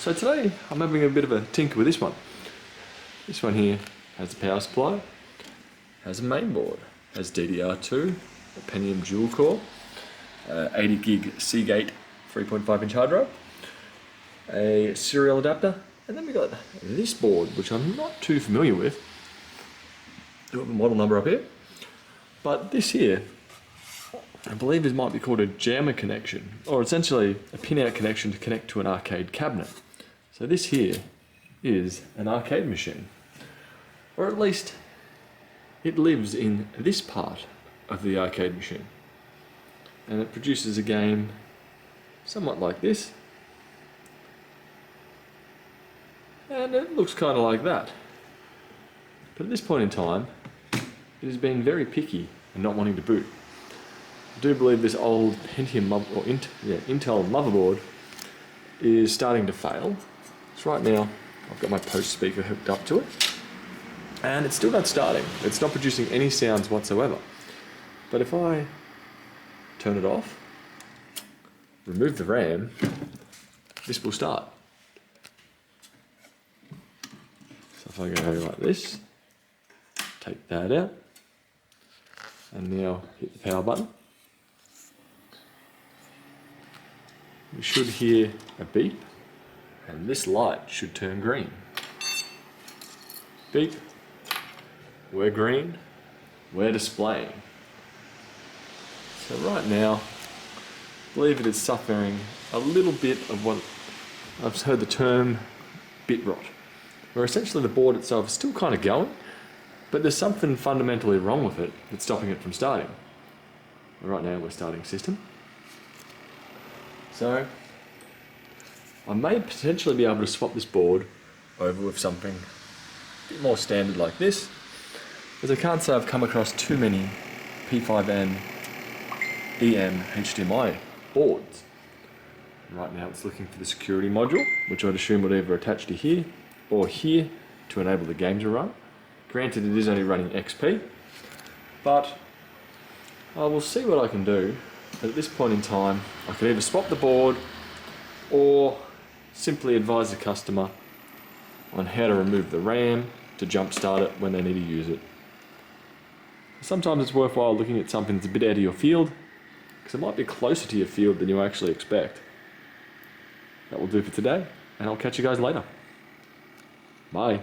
So today I'm having a bit of a tinker with this one. This one here has a power supply, has a main board, has DDR2, a Pentium dual core, 80 gig Seagate 3.5 inch hard drive, a serial adapter, and then we got this board which I'm not too familiar with. Do have a model number up here, but this here I believe it might be called a jammer connection, or essentially a pin-out connection to connect to an arcade cabinet. So this here is an arcade machine, or at least it lives in this part of the arcade machine, and it produces a game somewhat like this, and it looks kind of like that. But at this point in time, it has been very picky and not wanting to boot. I do believe this old Pentium Intel motherboard is starting to fail. So right now I've got my post speaker hooked up to it, and it's still not starting. It's not producing any sounds whatsoever. But if I turn it off, remove the RAM, this will start. So if I go like this, take that out, and now hit the power button, you should hear a beep, and this light should turn green. Beep, we're green, we're displaying. So right now, I believe it is suffering a little bit of what I've heard the term bit rot, where essentially the board itself is still kind of going, but there's something fundamentally wrong with it that's stopping it from starting. Right now we're starting system. So I may potentially be able to swap this board over with something a bit more standard like this, as I can't say I've come across too many P5N EM HDMI boards. Right now it's looking for the security module, which I'd assume would either attach to here or here to enable the game to run. Granted, it is only running XP, but I will see what I can do. At this point in time, I could either swap the board or simply advise the customer on how to remove the RAM to jump start it when they need to use it. Sometimes it's worthwhile looking at something that's a bit out of your field, because it might be closer to your field than you actually expect. That will do for today, and I'll catch you guys later. Bye.